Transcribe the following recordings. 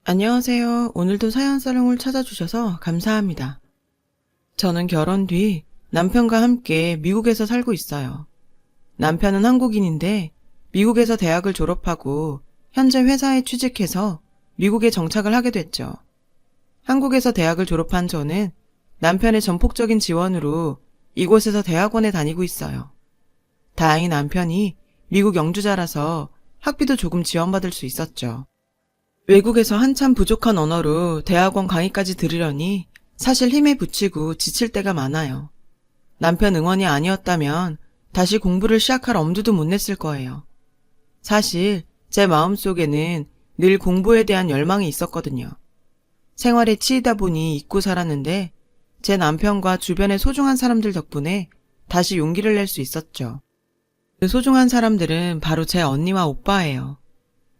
안녕하세요. 오늘도 사연사롱을 찾아주셔서 감사합니다. 저는 결혼 뒤 남편과 함께 미국에서 살고 있어요. 남편은 한국인인데 미국에서 대학을 졸업하고 현재 회사에 취직해서 미국에 정착을 하게 됐죠. 한국에서 대학을 졸업한 저는 남편의 전폭적인 지원으로 이곳에서 대학원에 다니고 있어요. 다행히 남편이 미국 영주자라서 학비도 조금 지원받을 수 있었죠. 외국에서 한참 부족한 언어로 대학원 강의까지 들으려니 사실 힘에 부치고 지칠 때가 많아요. 남편 응원이 아니었다면 다시 공부를 시작할 엄두도 못 냈을 거예요. 사실 제 마음속에는 늘 공부에 대한 열망이 있었거든요. 생활에 치이다 보니 잊고 살았는데 제 남편과 주변의 소중한 사람들 덕분에 다시 용기를 낼 수 있었죠. 그 소중한 사람들은 바로 제 언니와 오빠예요.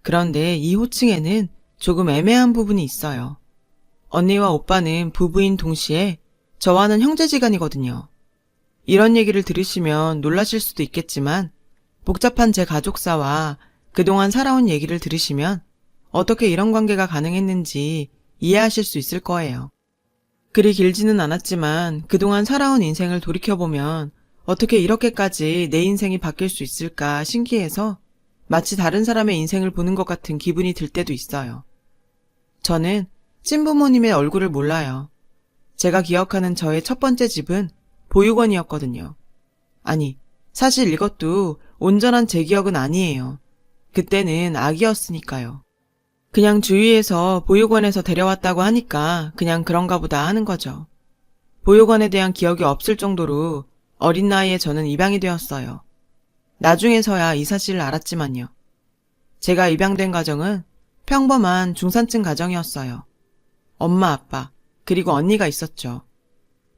그런데 이 호칭에는 조금 애매한 부분이 있어요. 언니와 오빠는 부부인 동시에 저와는 형제지간이거든요. 이런 얘기를 들으시면 놀라실 수도 있겠지만 복잡한 제 가족사와 그동안 살아온 얘기를 들으시면 어떻게 이런 관계가 가능했는지 이해하실 수 있을 거예요. 그리 길지는 않았지만 그동안 살아온 인생을 돌이켜보면 어떻게 이렇게까지 내 인생이 바뀔 수 있을까 신기해서 마치 다른 사람의 인생을 보는 것 같은 기분이 들 때도 있어요. 저는 친부모님의 얼굴을 몰라요. 제가 기억하는 저의 첫 번째 집은 보육원이었거든요. 아니, 사실 이것도 온전한 제 기억은 아니에요. 그때는 아기였으니까요. 그냥 주위에서 보육원에서 데려왔다고 하니까 그냥 그런가 보다 하는 거죠. 보육원에 대한 기억이 없을 정도로 어린 나이에 저는 입양이 되었어요. 나중에서야 이 사실을 알았지만요. 제가 입양된 가정은 평범한 중산층 가정이었어요. 엄마, 아빠, 그리고 언니가 있었죠.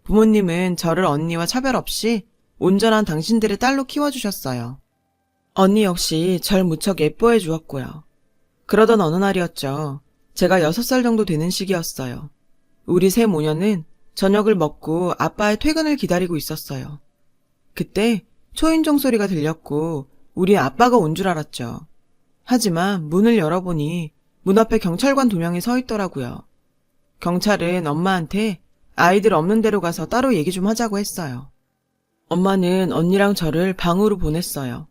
부모님은 저를 언니와 차별 없이 온전한 당신들의 딸로 키워주셨어요. 언니 역시 절 무척 예뻐해 주었고요. 그러던 어느 날이었죠. 제가 6살 정도 되는 시기였어요. 우리 세 모녀는 저녁을 먹고 아빠의 퇴근을 기다리고 있었어요. 그때 초인종 소리가 들렸고 우리 아빠가 온 줄 알았죠. 하지만 문을 열어보니 문 앞에 경찰관 2명이 서 있더라고요. 경찰은 엄마한테 아이들 없는 데로 가서 따로 얘기 좀 하자고 했어요. 엄마는 언니랑 저를 방으로 보냈어요.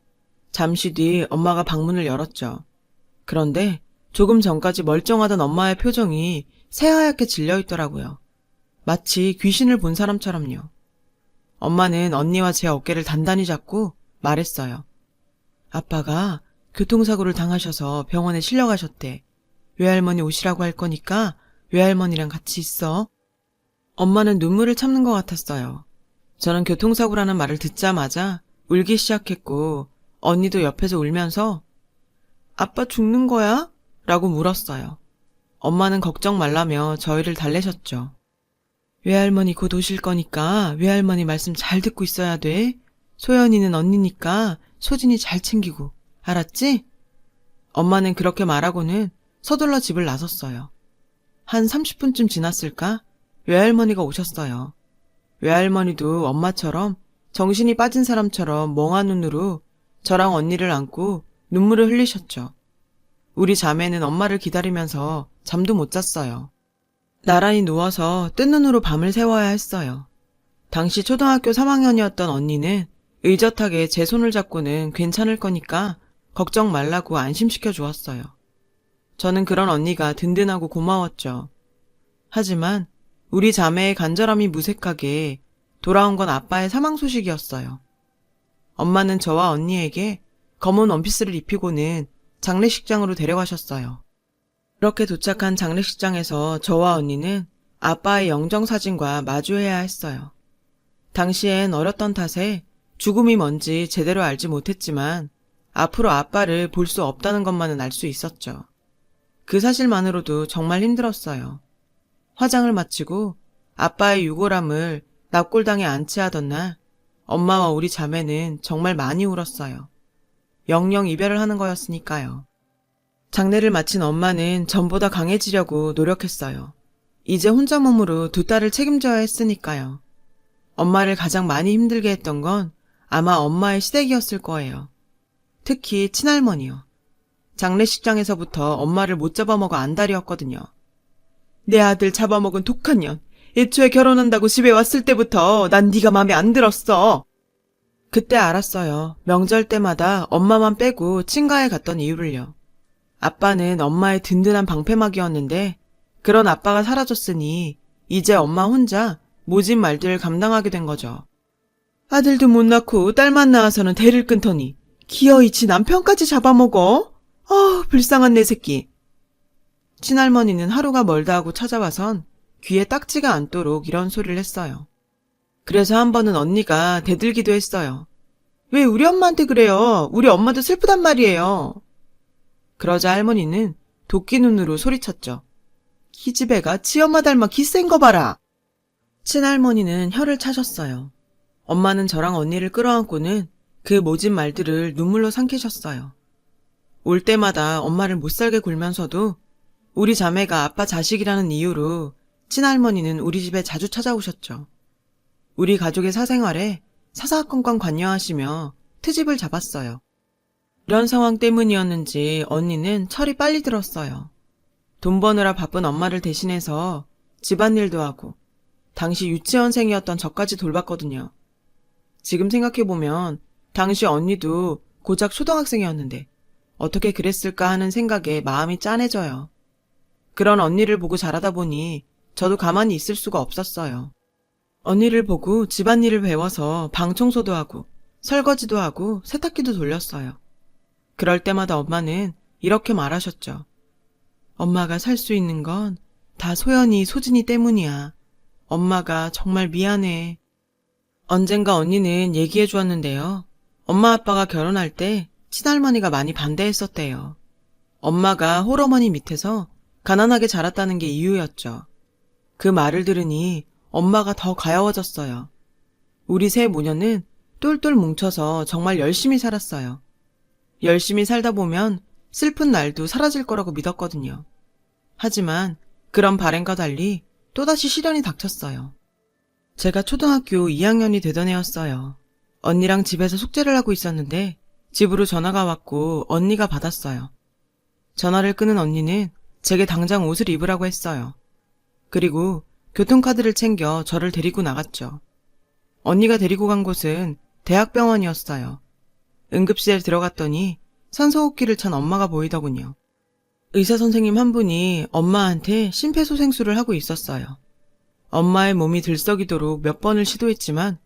잠시 뒤 엄마가 방문을 열었죠. 그런데 조금 전까지 멀쩡하던 엄마의 표정이 새하얗게 질려 있더라고요. 마치 귀신을 본 사람처럼요. 엄마는 언니와 제 어깨를 단단히 잡고 말했어요. 아빠가 교통사고를 당하셔서 병원에 실려가셨대. 외할머니 오시라고 할 거니까 외할머니랑 같이 있어. 엄마는 눈물을 참는 것 같았어요. 저는 교통사고라는 말을 듣자마자 울기 시작했고 언니도 옆에서 울면서 아빠 죽는 거야? 라고 물었어요. 엄마는 걱정 말라며 저희를 달래셨죠. 외할머니 곧 오실 거니까 외할머니 말씀 잘 듣고 있어야 돼. 소연이는 언니니까 소진이 잘 챙기고. 알았지? 엄마는 그렇게 말하고는 서둘러 집을 나섰어요. 한 30분쯤 지났을까? 외할머니가 오셨어요. 외할머니도 엄마처럼 정신이 빠진 사람처럼 멍한 눈으로 저랑 언니를 안고 눈물을 흘리셨죠. 우리 자매는 엄마를 기다리면서 잠도 못 잤어요. 나란히 누워서 뜬 눈으로 밤을 새워야 했어요. 당시 초등학교 3학년이었던 언니는 의젓하게 제 손을 잡고는 괜찮을 거니까 걱정 말라고 안심시켜 주었어요. 저는 그런 언니가 든든하고 고마웠죠. 하지만 우리 자매의 간절함이 무색하게 돌아온 건 아빠의 사망 소식이었어요. 엄마는 저와 언니에게 검은 원피스를 입히고는 장례식장으로 데려가셨어요. 그렇게 도착한 장례식장에서 저와 언니는 아빠의 영정사진과 마주해야 했어요. 당시엔 어렸던 탓에 죽음이 뭔지 제대로 알지 못했지만 앞으로 아빠를 볼 수 없다는 것만은 알 수 있었죠. 그 사실만으로도 정말 힘들었어요. 화장을 마치고 아빠의 유골함을 납골당에 안치하던 날 엄마와 우리 자매는 정말 많이 울었어요. 영영 이별을 하는 거였으니까요. 장례를 마친 엄마는 전보다 강해지려고 노력했어요. 이제 혼자 몸으로 2딸을 책임져야 했으니까요. 엄마를 가장 많이 힘들게 했던 건 아마 엄마의 시댁이었을 거예요. 특히 친할머니요. 장례식장에서부터 엄마를 못 잡아먹어 안달이었거든요. 내 아들 잡아먹은 독한 년. 애초에 결혼한다고 집에 왔을 때부터 난 네가 마음에 안 들었어. 그때 알았어요. 명절 때마다 엄마만 빼고 친가에 갔던 이유를요. 아빠는 엄마의 든든한 방패막이었는데 그런 아빠가 사라졌으니 이제 엄마 혼자 모진 말들을 감당하게 된 거죠. 아들도 못 낳고 딸만 낳아서는 대를 끊더니 기어이 지 남편까지 잡아먹어? 불쌍한 내 새끼. 친할머니는 하루가 멀다 하고 찾아와선 귀에 딱지가 않도록 이런 소리를 했어요. 그래서 한 번은 언니가 대들기도 했어요. 왜 우리 엄마한테 그래요? 우리 엄마도 슬프단 말이에요. 그러자 할머니는 도끼 눈으로 소리쳤죠. 기집애가 지엄마 닮아 기센 거 봐라. 친할머니는 혀를 차셨어요. 엄마는 저랑 언니를 끌어안고는 그 모진 말들을 눈물로 삼키셨어요. 올 때마다 엄마를 못살게 굴면서도 우리 자매가 아빠 자식이라는 이유로 친할머니는 우리 집에 자주 찾아오셨죠. 우리 가족의 사생활에 사사건건 관여하시며 트집을 잡았어요. 이런 상황 때문이었는지 언니는 철이 빨리 들었어요. 돈 버느라 바쁜 엄마를 대신해서 집안일도 하고 당시 유치원생이었던 저까지 돌봤거든요. 지금 생각해보면 당시 언니도 고작 초등학생이었는데 어떻게 그랬을까 하는 생각에 마음이 짠해져요. 그런 언니를 보고 자라다 보니 저도 가만히 있을 수가 없었어요. 언니를 보고 집안일을 배워서 방 청소도 하고 설거지도 하고 세탁기도 돌렸어요. 그럴 때마다 엄마는 이렇게 말하셨죠. 엄마가 살 수 있는 건 다 소연이 소진이 때문이야. 엄마가 정말 미안해. 언젠가 언니는 얘기해 주었는데요. 엄마 아빠가 결혼할 때 친할머니가 많이 반대했었대요. 엄마가 홀어머니 밑에서 가난하게 자랐다는 게 이유였죠. 그 말을 들으니 엄마가 더 가여워졌어요. 우리 세 모녀는 똘똘 뭉쳐서 정말 열심히 살았어요. 열심히 살다 보면 슬픈 날도 사라질 거라고 믿었거든요. 하지만 그런 바람과 달리 또다시 시련이 닥쳤어요. 제가 초등학교 2학년이 되던 해였어요. 언니랑 집에서 숙제를 하고 있었는데 집으로 전화가 왔고 언니가 받았어요. 전화를 끊은 언니는 제게 당장 옷을 입으라고 했어요. 그리고 교통카드를 챙겨 저를 데리고 나갔죠. 언니가 데리고 간 곳은 대학병원이었어요. 응급실에 들어갔더니 산소호흡기를 찬 엄마가 보이더군요. 의사 선생님 한 분이 엄마한테 심폐소생술을 하고 있었어요. 엄마의 몸이 들썩이도록 몇 번을 시도했지만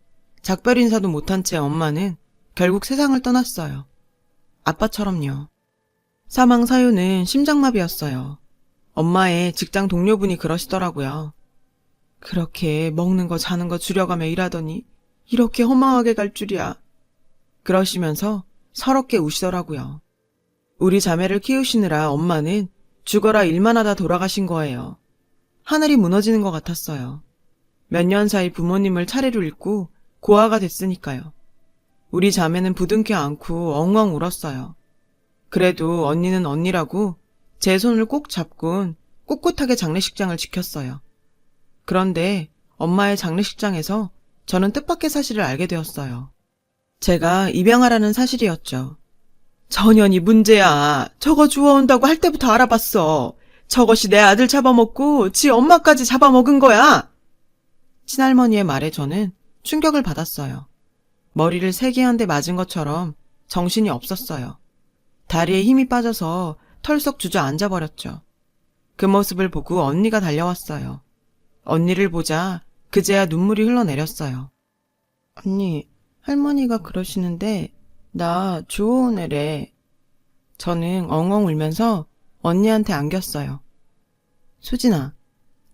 작별 인사도 못한 채 엄마는 결국 세상을 떠났어요. 아빠처럼요. 사망 사유는 심장마비였어요. 엄마의 직장 동료분이 그러시더라고요. 그렇게 먹는 거 자는 거 줄여가며 일하더니 이렇게 허망하게 갈 줄이야. 그러시면서 서럽게 우시더라고요. 우리 자매를 키우시느라 엄마는 죽어라 일만 하다 돌아가신 거예요. 하늘이 무너지는 것 같았어요. 몇 년 사이 부모님을 차례로 잃고 고아가 됐으니까요. 우리 자매는 부둥켜 안고 엉엉 울었어요. 그래도 언니는 언니라고 제 손을 꼭 잡곤 꿋꿋하게 장례식장을 지켰어요. 그런데 엄마의 장례식장에서 저는 뜻밖의 사실을 알게 되었어요. 제가 입양하라는 사실이었죠. 전현이 문제야. 저거 주워온다고 할 때부터 알아봤어. 저것이 내 아들 잡아먹고 지 엄마까지 잡아먹은 거야. 친할머니의 말에 저는 충격을 받았어요. 머리를 세게 한 대 맞은 것처럼 정신이 없었어요. 다리에 힘이 빠져서 털썩 주저앉아버렸죠. 그 모습을 보고 언니가 달려왔어요. 언니를 보자 그제야 눈물이 흘러내렸어요. 언니, 할머니가 그러시는데 나 주워온 애래. 저는 엉엉 울면서 언니한테 안겼어요. 수진아,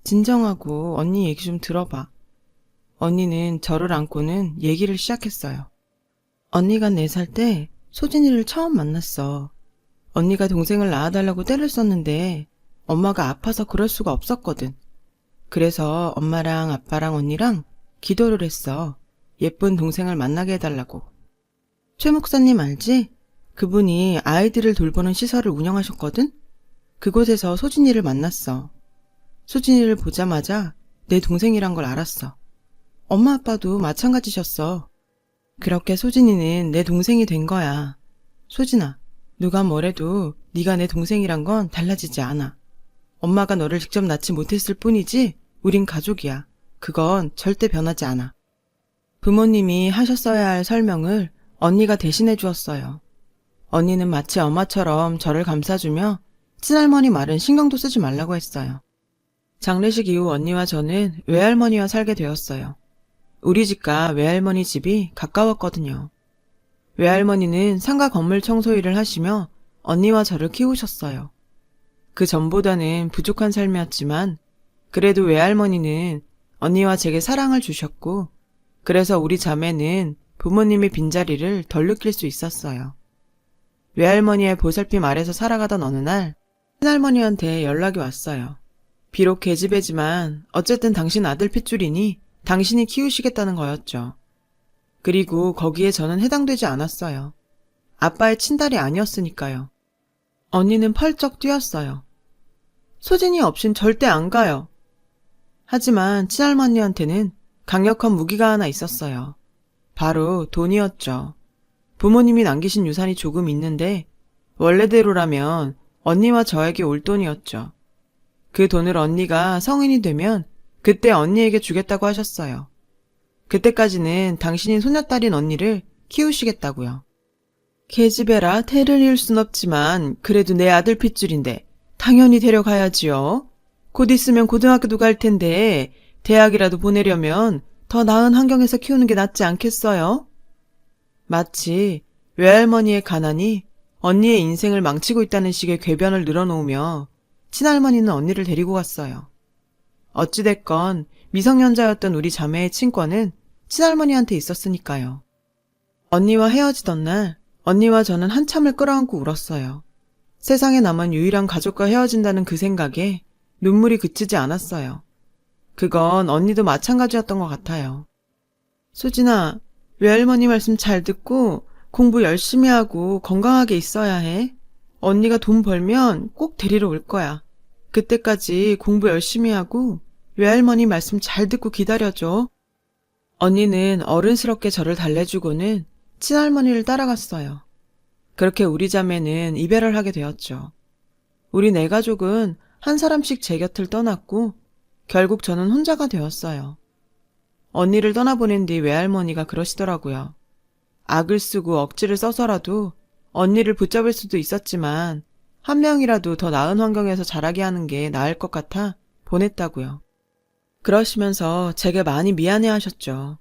진정하고 언니 얘기 좀 들어봐. 언니는 저를 안고는 얘기를 시작했어요. 언니가 4살 때 소진이를 처음 만났어. 언니가 동생을 낳아달라고 떼를 썼는데 엄마가 아파서 그럴 수가 없었거든. 그래서 엄마랑 아빠랑 언니랑 기도를 했어. 예쁜 동생을 만나게 해달라고. 최 목사님 알지? 그분이 아이들을 돌보는 시설을 운영하셨거든? 그곳에서 소진이를 만났어. 소진이를 보자마자 내 동생이란 걸 알았어. 엄마 아빠도 마찬가지셨어. 그렇게 소진이는 내 동생이 된 거야. 소진아, 누가 뭐래도 네가 내 동생이란 건 달라지지 않아. 엄마가 너를 직접 낳지 못했을 뿐이지 우린 가족이야. 그건 절대 변하지 않아. 부모님이 하셨어야 할 설명을 언니가 대신해 주었어요. 언니는 마치 엄마처럼 저를 감싸주며 친할머니 말은 신경도 쓰지 말라고 했어요. 장례식 이후 언니와 저는 외할머니와 살게 되었어요. 우리 집과 외할머니 집이 가까웠거든요. 외할머니는 상가 건물 청소 일을 하시며 언니와 저를 키우셨어요. 그 전보다는 부족한 삶이었지만 그래도 외할머니는 언니와 제게 사랑을 주셨고 그래서 우리 자매는 부모님의 빈자리를 덜 느낄 수 있었어요. 외할머니의 보살핌 아래서 살아가던 어느 날 친할머니한테 연락이 왔어요. 비록 계집애지만 어쨌든 당신 아들 핏줄이니 당신이 키우시겠다는 거였죠. 그리고 거기에 저는 해당되지 않았어요. 아빠의 친딸이 아니었으니까요. 언니는 펄쩍 뛰었어요. 소진이 없인 절대 안 가요. 하지만 친할머니한테는 강력한 무기가 하나 있었어요. 바로 돈이었죠. 부모님이 남기신 유산이 조금 있는데 원래대로라면 언니와 저에게 올 돈이었죠. 그 돈을 언니가 성인이 되면 그때 언니에게 주겠다고 하셨어요. 그때까지는 당신이 소녀딸인 언니를 키우시겠다고요. 계집애라 태를 이을 순 없지만 그래도 내 아들 핏줄인데 당연히 데려가야지요. 곧 있으면 고등학교도 갈 텐데 대학이라도 보내려면 더 나은 환경에서 키우는 게 낫지 않겠어요? 마치 외할머니의 가난이 언니의 인생을 망치고 있다는 식의 궤변을 늘어놓으며 친할머니는 언니를 데리고 갔어요. 어찌됐건 미성년자였던 우리 자매의 친권은 친할머니한테 있었으니까요. 언니와 헤어지던 날 언니와 저는 한참을 끌어안고 울었어요. 세상에 남은 유일한 가족과 헤어진다는 그 생각에 눈물이 그치지 않았어요. 그건 언니도 마찬가지였던 것 같아요. 수진아, 외할머니 말씀 잘 듣고 공부 열심히 하고 건강하게 있어야 해. 언니가 돈 벌면 꼭 데리러 올 거야. 그때까지 공부 열심히 하고 외할머니 말씀 잘 듣고 기다려줘. 언니는 어른스럽게 저를 달래주고는 친할머니를 따라갔어요. 그렇게 우리 자매는 이별을 하게 되었죠. 우리 네 가족은 한 사람씩 제 곁을 떠났고 결국 저는 혼자가 되었어요. 언니를 떠나보낸 뒤 외할머니가 그러시더라고요. 악을 쓰고 억지를 써서라도 언니를 붙잡을 수도 있었지만 한 명이라도 더 나은 환경에서 자라게 하는 게 나을 것 같아 보냈다고요. 그러시면서 제게 많이 미안해하셨죠.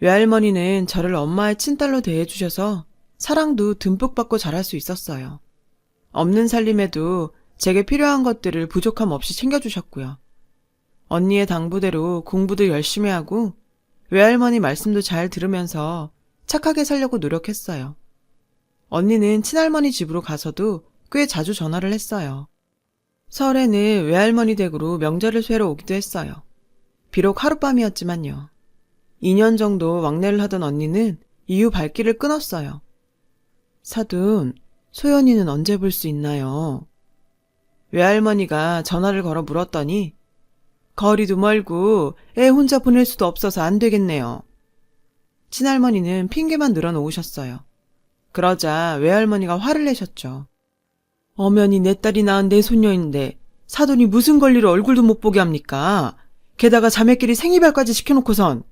외할머니는 저를 엄마의 친딸로 대해주셔서 사랑도 듬뿍 받고 자랄 수 있었어요. 없는 살림에도 제게 필요한 것들을 부족함 없이 챙겨주셨고요. 언니의 당부대로 공부도 열심히 하고 외할머니 말씀도 잘 들으면서 착하게 살려고 노력했어요. 언니는 친할머니 집으로 가서도 꽤 자주 전화를 했어요. 설에는 외할머니 댁으로 명절을 쇠러 오기도 했어요. 비록 하룻밤이었지만요. 2년 정도 왕래를 하던 언니는 이후 발길을 끊었어요. 사돈, 소연이는 언제 볼 수 있나요? 외할머니가 전화를 걸어 물었더니 거리도 멀고 애 혼자 보낼 수도 없어서 안 되겠네요. 친할머니는 핑계만 늘어놓으셨어요. 그러자 외할머니가 화를 내셨죠. 엄연히 내 딸이 낳은 내 손녀인데 사돈이 무슨 권리로 얼굴도 못 보게 합니까? 게다가 자매끼리 생이별까지 시켜놓고선.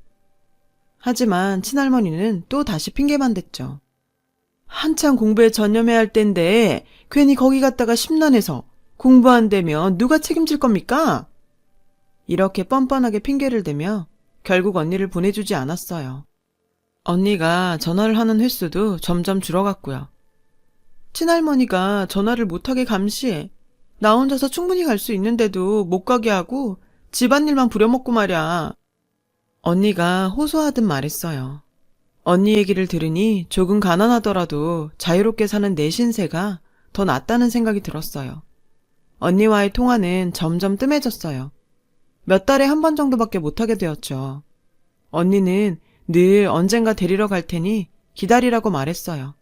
하지만 친할머니는 또 다시 핑계만 댔죠. 한창 공부에 전념해야 할 땐데 괜히 거기 갔다가 심란해서 공부 안 되면 누가 책임질 겁니까? 이렇게 뻔뻔하게 핑계를 대며 결국 언니를 보내주지 않았어요. 언니가 전화를 하는 횟수도 점점 줄어갔고요. 친할머니가 전화를 못하게 감시해. 나 혼자서 충분히 갈 수 있는데도 못 가게 하고 집안일만 부려먹고 말이야. 언니가 호소하듯 말했어요. 언니 얘기를 들으니 조금 가난하더라도 자유롭게 사는 내 신세가 더 낫다는 생각이 들었어요. 언니와의 통화는 점점 뜸해졌어요. 몇 달에 한 번 정도밖에 못하게 되었죠. 언니는 늘 언젠가 데리러 갈 테니 기다리라고 말했어요.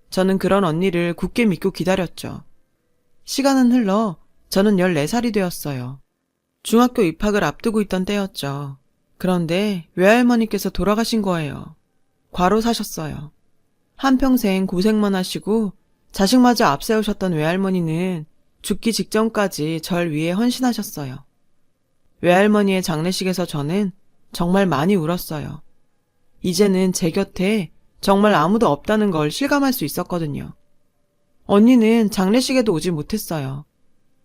저는 그런 언니를 굳게 믿고 기다렸죠. 시간은 흘러 저는 14살이 되었어요. 중학교 입학을 앞두고 있던 때였죠. 그런데 외할머니께서 돌아가신 거예요. 과로 사셨어요. 한평생 고생만 하시고 자식마저 앞세우셨던 외할머니는 죽기 직전까지 절 위해 헌신하셨어요. 외할머니의 장례식에서 저는 정말 많이 울었어요. 이제는 제 곁에 정말 아무도 없다는 걸 실감할 수 있었거든요. 언니는 장례식에도 오지 못했어요.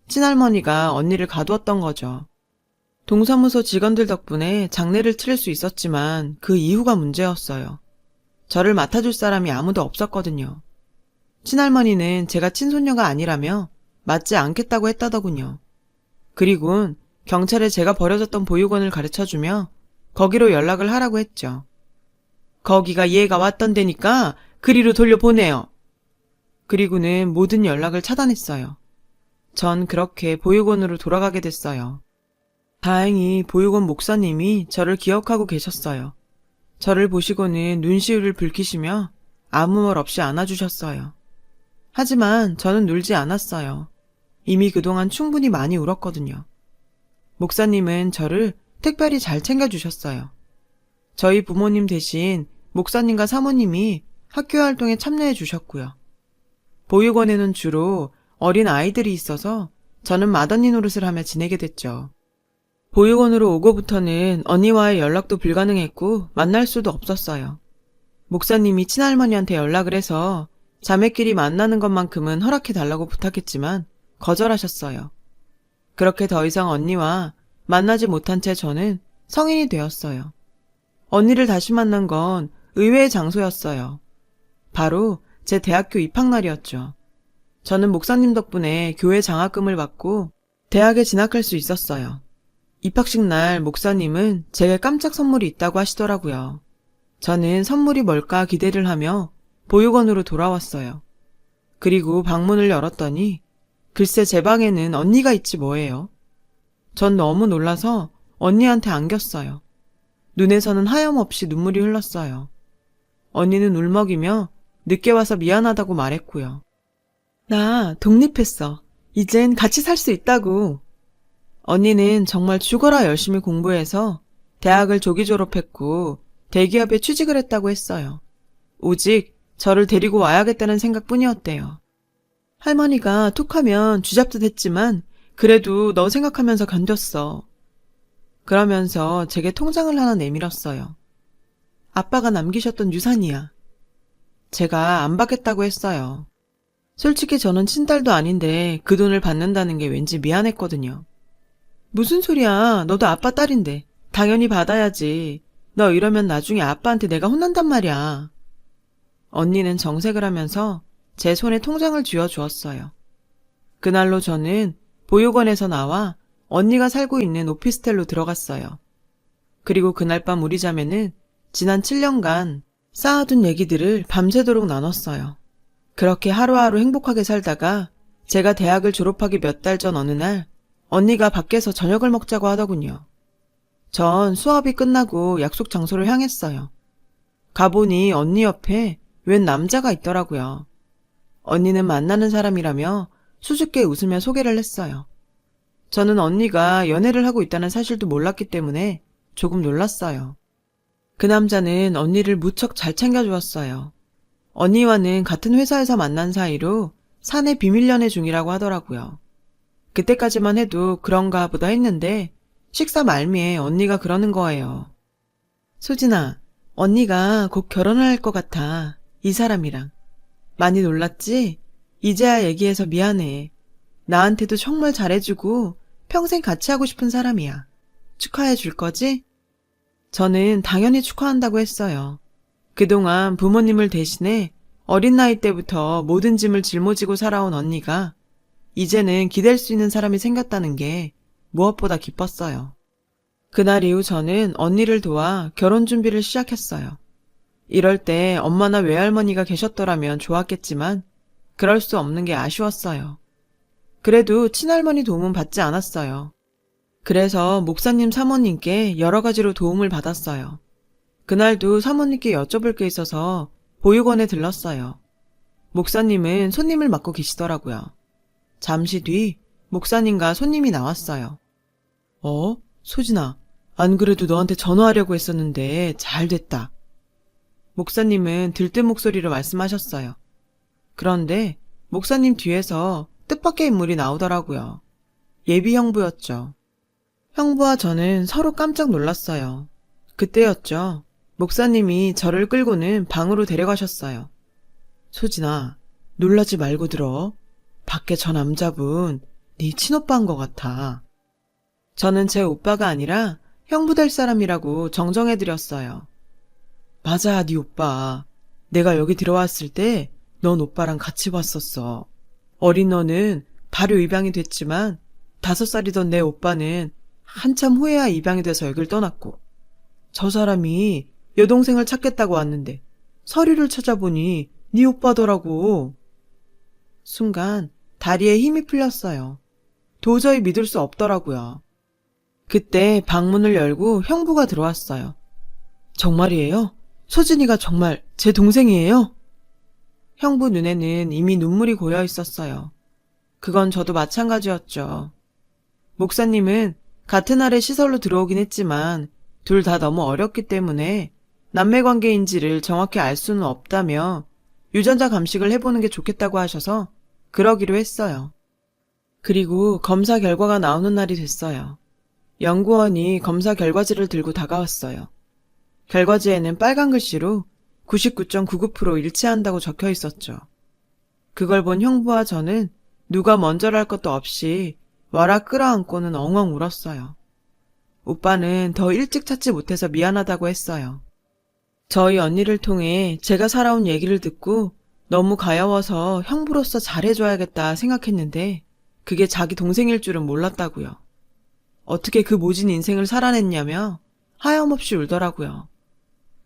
친할머니가 언니를 가두었던 거죠. 동사무소 직원들 덕분에 장례를 치를 수 있었지만 그 이후가 문제였어요. 저를 맡아줄 사람이 아무도 없었거든요. 친할머니는 제가 친손녀가 아니라며 맞지 않겠다고 했다더군요. 그리곤 경찰에 제가 버려졌던 보육원을 가르쳐주며 거기로 연락을 하라고 했죠. 거기가 얘가 왔던 데니까 그리로 돌려보내요. 그리고는 모든 연락을 차단했어요. 전 그렇게 보육원으로 돌아가게 됐어요. 다행히 보육원 목사님이 저를 기억하고 계셨어요. 저를 보시고는 눈시울을 붉히시며 아무 말 없이 안아주셨어요. 하지만 저는 울지 않았어요. 이미 그동안 충분히 많이 울었거든요. 목사님은 저를 특별히 잘 챙겨주셨어요. 저희 부모님 대신 목사님과 사모님이 학교 활동에 참여해 주셨고요. 보육원에는 주로 어린 아이들이 있어서 저는 맏언니 노릇을 하며 지내게 됐죠. 보육원으로 오고부터는 언니와의 연락도 불가능했고 만날 수도 없었어요. 목사님이 친할머니한테 연락을 해서 자매끼리 만나는 것만큼은 허락해달라고 부탁했지만 거절하셨어요. 그렇게 더 이상 언니와 만나지 못한 채 저는 성인이 되었어요. 언니를 다시 만난 건 의외의 장소였어요. 바로 제 대학교 입학날이었죠. 저는 목사님 덕분에 교회 장학금을 받고 대학에 진학할 수 있었어요. 입학식 날 목사님은 제게 깜짝 선물이 있다고 하시더라고요. 저는 선물이 뭘까 기대를 하며 보육원으로 돌아왔어요. 그리고 방문을 열었더니 글쎄 제 방에는 언니가 있지 뭐예요. 전 너무 놀라서 언니한테 안겼어요. 눈에서는 하염없이 눈물이 흘렀어요. 언니는 울먹이며 늦게 와서 미안하다고 말했고요. 나 독립했어. 이젠 같이 살 수 있다고. 언니는 정말 죽어라 열심히 공부해서 대학을 조기 졸업했고 대기업에 취직을 했다고 했어요. 오직 저를 데리고 와야겠다는 생각뿐이었대요. 할머니가 툭하면 쥐잡듯 했지만 그래도 너 생각하면서 견뎠어. 그러면서 제게 통장을 하나 내밀었어요. 아빠가 남기셨던 유산이야. 제가 안 받겠다고 했어요. 솔직히 저는 친딸도 아닌데 그 돈을 받는다는 게 왠지 미안했거든요. 무슨 소리야. 너도 아빠 딸인데. 당연히 받아야지. 너 이러면 나중에 아빠한테 내가 혼난단 말이야. 언니는 정색을 하면서 제 손에 통장을 쥐어주었어요. 그날로 저는 보육원에서 나와 언니가 살고 있는 오피스텔로 들어갔어요. 그리고 그날 밤 우리 자매는 지난 7년간 쌓아둔 얘기들을 밤새도록 나눴어요. 그렇게 하루하루 행복하게 살다가 제가 대학을 졸업하기 몇 달 전 어느 날 언니가 밖에서 저녁을 먹자고 하더군요. 전 수업이 끝나고 약속 장소를 향했어요. 가보니 언니 옆에 웬 남자가 있더라고요. 언니는 만나는 사람이라며 수줍게 웃으며 소개를 했어요. 저는 언니가 연애를 하고 있다는 사실도 몰랐기 때문에 조금 놀랐어요. 그 남자는 언니를 무척 잘 챙겨주었어요. 언니와는 같은 회사에서 만난 사이로 사내 비밀 연애 중이라고 하더라고요. 그때까지만 해도 그런가 보다 했는데 식사 말미에 언니가 그러는 거예요. 소진아, 언니가 곧 결혼을 할 것 같아. 이 사람이랑. 많이 놀랐지? 이제야 얘기해서 미안해. 나한테도 정말 잘해주고 평생 같이 하고 싶은 사람이야. 축하해 줄 거지? 저는 당연히 축하한다고 했어요. 그동안 부모님을 대신해 어린 나이 때부터 모든 짐을 짊어지고 살아온 언니가 이제는 기댈 수 있는 사람이 생겼다는 게 무엇보다 기뻤어요. 그날 이후 저는 언니를 도와 결혼 준비를 시작했어요. 이럴 때 엄마나 외할머니가 계셨더라면 좋았겠지만 그럴 수 없는 게 아쉬웠어요. 그래도 친할머니 도움은 받지 않았어요. 그래서 목사님 사모님께 여러 가지로 도움을 받았어요. 그날도 사모님께 여쭤볼 게 있어서 보육원에 들렀어요. 목사님은 손님을 맡고 계시더라고요. 잠시 뒤 목사님과 손님이 나왔어요. 소진아, 안 그래도 너한테 전화하려고 했었는데 잘 됐다. 목사님은 들뜬 목소리로 말씀하셨어요. 그런데 목사님 뒤에서 뜻밖의 인물이 나오더라고요. 예비 형부였죠. 형부와 저는 서로 깜짝 놀랐어요. 그때였죠. 목사님이 저를 끌고는 방으로 데려가셨어요. 소진아, 놀라지 말고 들어. 밖에 저 남자분 네 친오빠인 것 같아. 저는 제 오빠가 아니라 형부 될 사람이라고 정정해드렸어요. 맞아, 네 오빠. 내가 여기 들어왔을 때 넌 오빠랑 같이 왔었어. 어린 너는 발효 입양이 됐지만 5살이던 내 오빠는 한참 후에야 입양이 돼서 여길 떠났고, 저 사람이 여동생을 찾겠다고 왔는데 서류를 찾아보니 네 오빠더라고. 순간 다리에 힘이 풀렸어요. 도저히 믿을 수 없더라고요. 그때 방문을 열고 형부가 들어왔어요. 정말이에요? 소진이가 정말 제 동생이에요? 형부 눈에는 이미 눈물이 고여 있었어요. 그건 저도 마찬가지였죠. 목사님은 같은 날에 시설로 들어오긴 했지만 둘 다 너무 어렸기 때문에 남매 관계인지를 정확히 알 수는 없다며 유전자 감식을 해보는 게 좋겠다고 하셔서 그러기로 했어요. 그리고 검사 결과가 나오는 날이 됐어요. 연구원이 검사 결과지를 들고 다가왔어요. 결과지에는 빨간 글씨로 99.99% 일치한다고 적혀 있었죠. 그걸 본 형부와 저는 누가 먼저랄 것도 없이 와락 끌어안고는 엉엉 울었어요. 오빠는 더 일찍 찾지 못해서 미안하다고 했어요. 저희 언니를 통해 제가 살아온 얘기를 듣고 너무 가여워서 형부로서 잘해줘야겠다 생각했는데 그게 자기 동생일 줄은 몰랐다고요. 어떻게 그 모진 인생을 살아냈냐며 하염없이 울더라고요.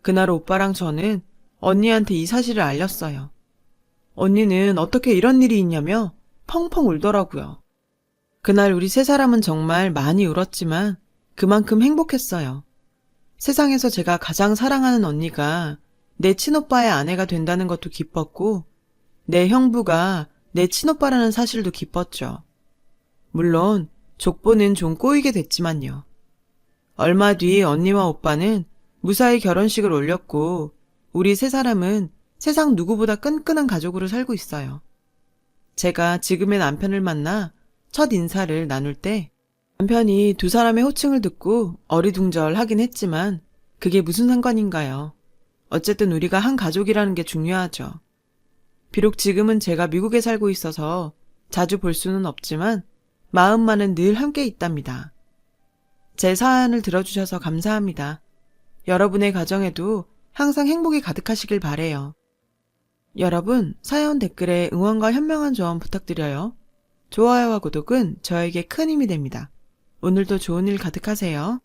그날 오빠랑 저는 언니한테 이 사실을 알렸어요. 언니는 어떻게 이런 일이 있냐며 펑펑 울더라고요. 그날 우리 세 사람은 정말 많이 울었지만 그만큼 행복했어요. 세상에서 제가 가장 사랑하는 언니가 내 친오빠의 아내가 된다는 것도 기뻤고 내 형부가 내 친오빠라는 사실도 기뻤죠. 물론 족보는 좀 꼬이게 됐지만요. 얼마 뒤 언니와 오빠는 무사히 결혼식을 올렸고 우리 세 사람은 세상 누구보다 끈끈한 가족으로 살고 있어요. 제가 지금의 남편을 만나 첫 인사를 나눌 때 남편이 두 사람의 호칭을 듣고 어리둥절하긴 했지만 그게 무슨 상관인가요? 어쨌든 우리가 한 가족이라는 게 중요하죠. 비록 지금은 제가 미국에 살고 있어서 자주 볼 수는 없지만 마음만은 늘 함께 있답니다. 제 사연을 들어주셔서 감사합니다. 여러분의 가정에도 항상 행복이 가득하시길 바래요. 여러분, 사연 댓글에 응원과 현명한 조언 부탁드려요. 좋아요와 구독은 저에게 큰 힘이 됩니다. 오늘도 좋은 일 가득하세요.